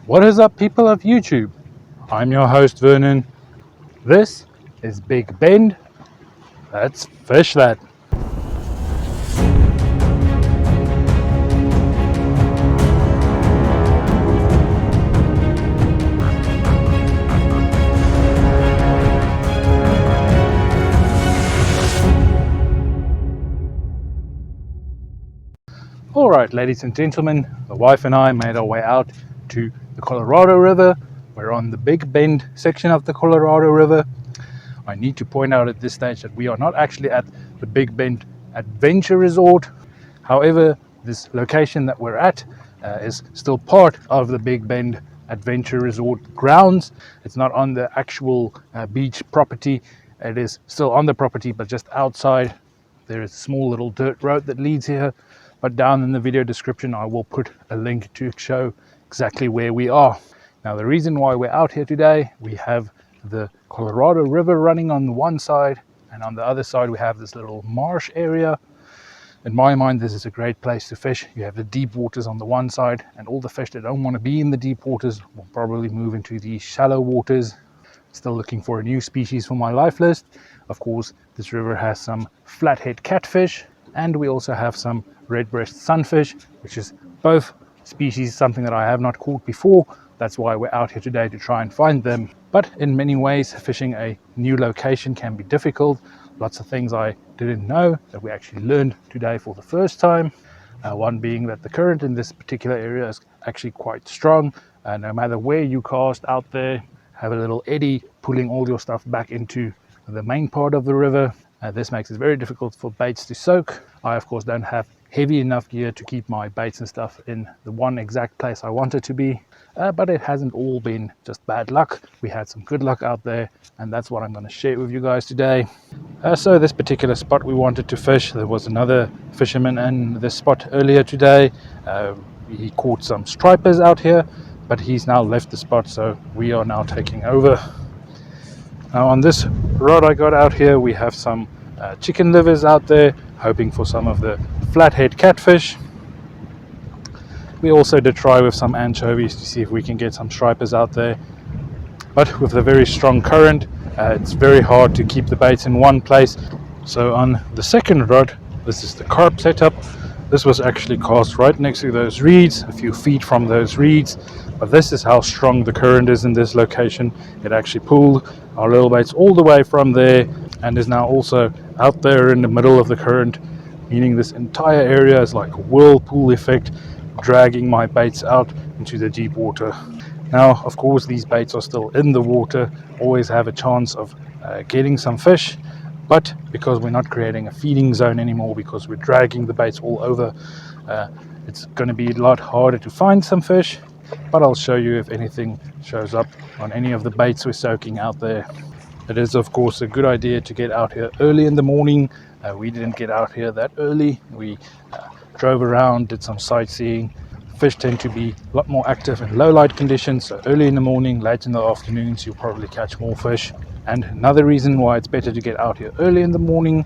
What is up, people of YouTube? I'm your host Vernon. This is Big Bend. Let's fish that. Alright, ladies and gentlemen, the wife and I made our way out to the Colorado River. We're on the Big Bend section of the Colorado River. I need to point out at this stage that we are not actually at the Big Bend Adventure Resort. However, this location that we're at is still part of the Big Bend Adventure Resort grounds. It's not on the actual beach property. It is still on the property, but just outside. There is a small little dirt road that leads here. But down in the video description, I will put a link to show exactly where we are. Now, the reason why we're out here today, we have the Colorado River running on the one side, and on the other side we have this little marsh area. In my mind, this is a great place to fish. You have the deep waters on the one side, and all the fish that don't want to be in the deep waters will probably move into the shallow waters. Still looking for a new species for my life list. Of course, this river has some flathead catfish, and we also have some red-breast sunfish, which is both species something that I have not caught before. That's why we're out here today, to try and find them. But in many ways, fishing a new location can be difficult. Lots of things I didn't know that we actually learned today for the first time. One being that the current in this particular area is actually quite strong. No matter where you cast out there, have a little eddy pulling all your stuff back into the main part of the river. This makes it very difficult for baits to soak. I, of course, don't have heavy enough gear to keep my baits and stuff in the one exact place I want it to be. But it hasn't all been just bad luck. We had some good luck out there, and that's what I'm going to share with you guys today. So this particular spot we wanted to fish, there was another fisherman in this spot earlier today. He caught some stripers out here, but he's now left the spot, so we are now taking over. Now, on this rod I got out here, we have some chicken livers out there, hoping for some of the flathead catfish. We also did try with some anchovies to see if we can get some stripers out there. But with the very strong current, it's very hard to keep the baits in one place. So on the second rod, this is the Carp setup. This was actually cast right next to those reeds, a few feet from those reeds. But this is how strong the current is in this location. It actually pulled our little baits all the way from there, and is now also out there in the middle of the current, meaning this entire area is like a whirlpool effect, dragging my baits out into the deep water. Now, of course, these baits are still in the water, always have a chance of getting some fish, but because we're not creating a feeding zone anymore, because we're dragging the baits all over, it's going to be a lot harder to find some fish. But I'll show you if anything shows up on any of the baits we're soaking out there. It is, of course, a good idea to get out here early in the morning. We didn't get out here that early. We drove around, did some sightseeing. Fish tend to be a lot more active in low light conditions, so early in the morning, late in the afternoons, you'll probably catch more fish. And another reason why it's better to get out here early in the morning,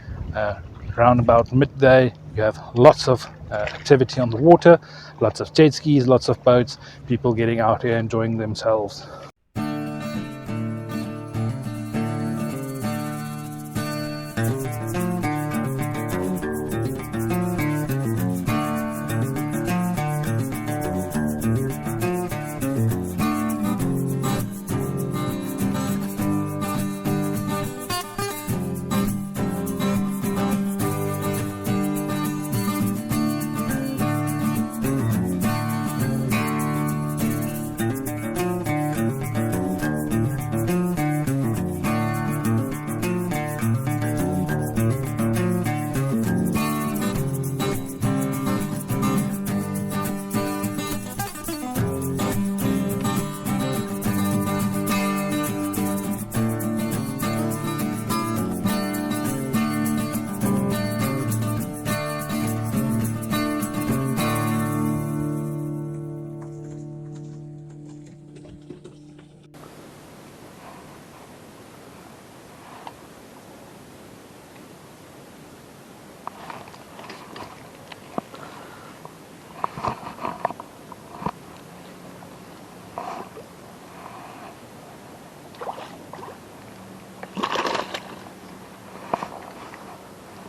around about midday, you have lots of activity on the water, lots of jet skis, lots of boats, people getting out here enjoying themselves.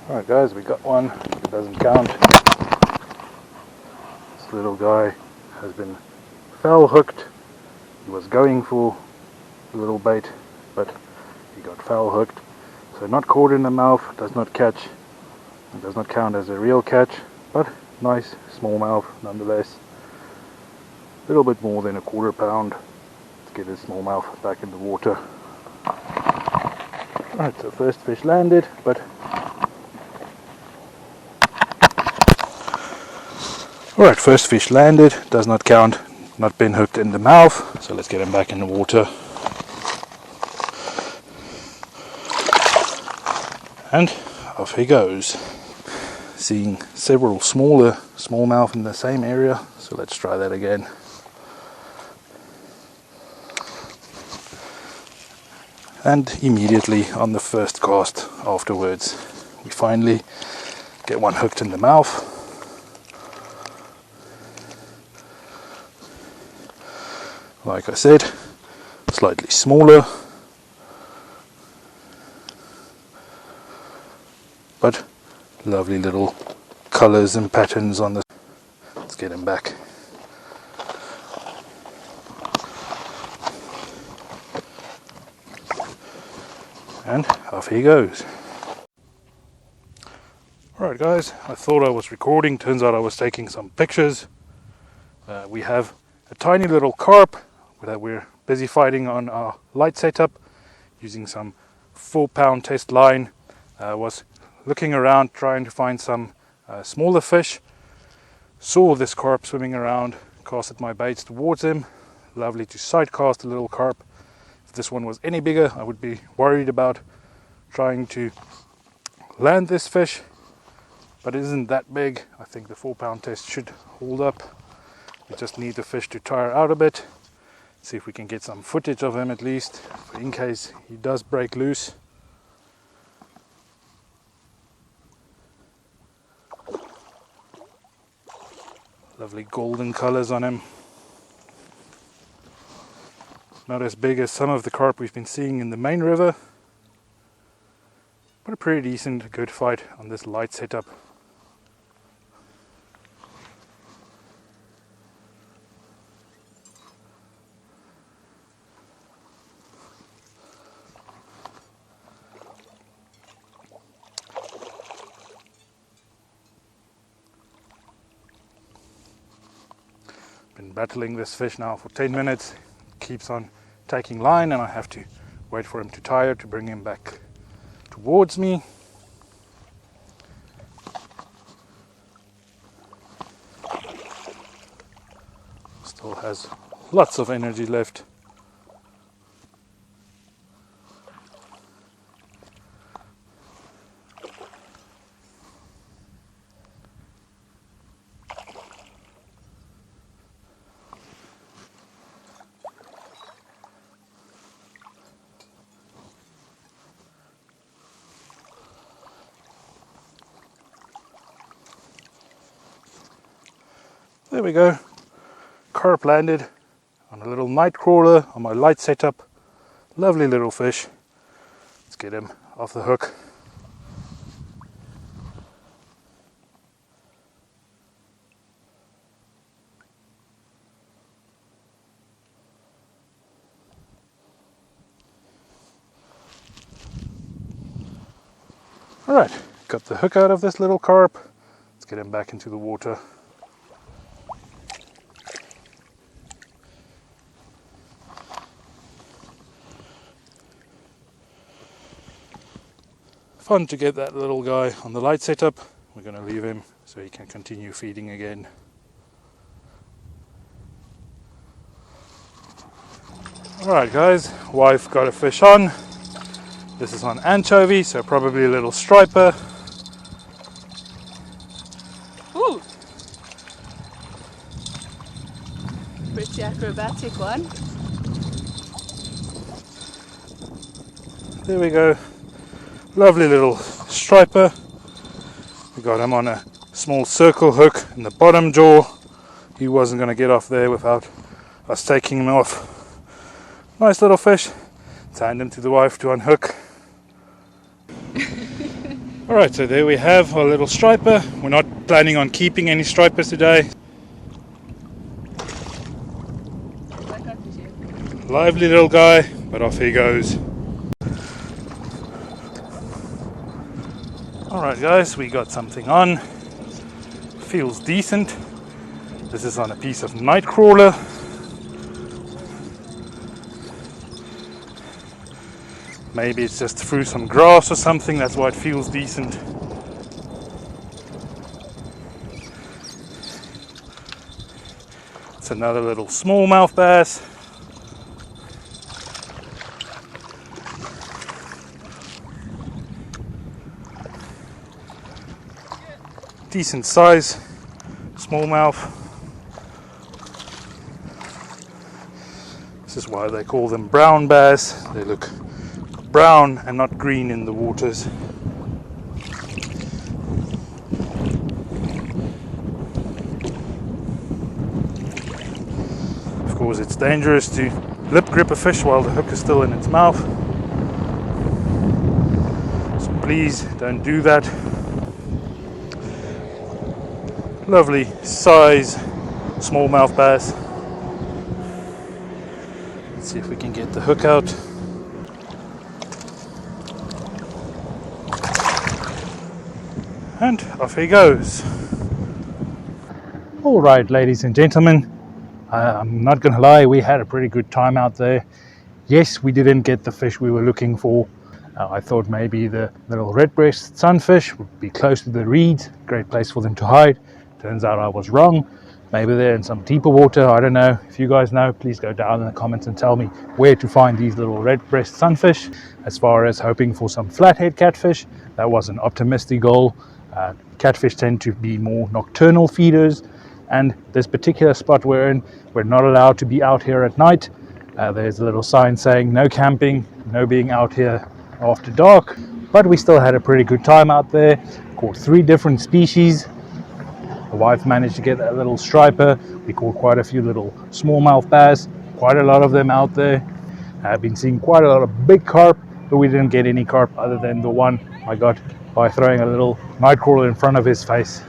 Alright guys, we got one. It doesn't count. This little guy has been foul hooked. He was going for a little bait, but he got foul hooked. So not caught in the mouth, does not catch. It does not count as a real catch, but nice smallmouth nonetheless. A little bit more than a quarter pound. Let's get this smallmouth back in the water. Alright, so first fish landed, but alright, first fish landed, does not count, not been hooked in the mouth, so let's get him back in the water. And off he goes. Seeing several smaller smallmouth in the same area, so let's try that again. And immediately on the first cast afterwards, we finally get one hooked in the mouth. Like I said, slightly smaller, but lovely little colors and patterns on the. Let's get him back. And off he goes. Alright guys, I thought I was recording, turns out I was taking some pictures. We have a tiny little carp that we're busy fighting on our light setup using some 4-pound test line. Was looking around trying to find some smaller fish. Saw this carp swimming around, casted my baits towards him. Lovely to sight cast a little carp. If this one was any bigger, I would be worried about trying to land this fish, but it isn't that big. I think the 4-pound test should hold up. We just need the fish to tire out a bit. See if we can get some footage of him at least, in case he does break loose. Lovely golden colors on him. Not as big as some of the carp we've been seeing in the main river, but a pretty decent, good fight on this light setup. Been battling this fish now for 10 minutes. Keeps on taking line, and I have to wait for him to tire to bring him back towards me. Still has lots of energy left. There we go. Carp landed on a little night crawler on my light setup. Lovely little fish. Let's get him off the hook. Alright, got the hook out of this little carp. Let's get him back into the water. Fun to get that little guy on the light setup. We're going to leave him so he can continue feeding again. Alright guys, wife got a fish on. This is on anchovy, so probably a little striper. Ooh! Pretty acrobatic one. There we go. Lovely little striper. We got him on a small circle hook in the bottom jaw. He wasn't going to get off there without us taking him off. Nice little fish. Let's hand him to the wife to unhook. Alright, so there we have our little striper. We're not planning on keeping any stripers today. Lively little guy, but off he goes. Alright guys, we got something on. Feels decent. This is on a piece of night crawler. Maybe it's just through some grass or something, that's why it feels decent. It's another little smallmouth bass. Decent size smallmouth. This is why they call them brown bass. They look brown and not green in the waters. Of course, it's dangerous to lip grip a fish while the hook is still in its mouth. So please don't do that. Lovely size smallmouth bass. Let's see if we can get the hook out. And off he goes. Alright, ladies and gentlemen, I'm not gonna lie, we had a pretty good time out there. Yes, we didn't get the fish we were looking for. I thought maybe the little red-breasted sunfish would be close to the reeds, great place for them to hide. Turns out I was wrong. Maybe they're in some deeper water, I don't know. If you guys know, please go down in the comments and tell me where to find these little red-breasted sunfish. As far as hoping for some flathead catfish, that was an optimistic goal. Catfish tend to be more nocturnal feeders, and this particular spot we're in, we're not allowed to be out here at night. There's a little sign saying no camping, no being out here after dark, but we still had a pretty good time out there. Caught 3 different species. The wife managed to get a little striper. We caught quite a few little smallmouth bass, quite a lot of them out there. I've been seeing quite a lot of big carp, but we didn't get any carp other than the one I got by throwing a little nightcrawler in front of his face.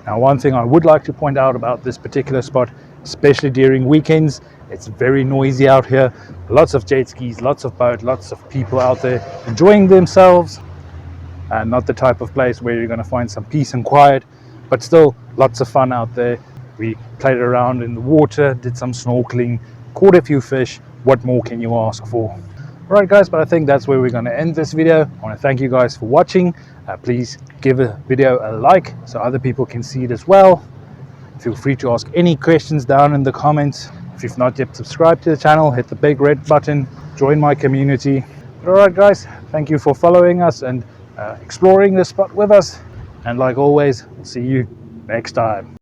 Now, one thing I would like to point out about this particular spot, especially during weekends, it's very noisy out here. Lots of jet skis, lots of boats, lots of people out there enjoying themselves. And not the type of place where you're going to find some peace and quiet, but still lots of fun out there. We played around in the water, did some snorkeling, caught a few fish. What more can you ask for? Alright guys, but I think that's where we're going to end this video. I want to thank you guys for watching. Please give the video a like so other people can see it as well. Feel free to ask any questions down in the comments. If you've not yet subscribed to the channel, hit the big red button, join my community. Alright guys, thank you for following us and exploring this spot with us. And like always, we'll see you next time.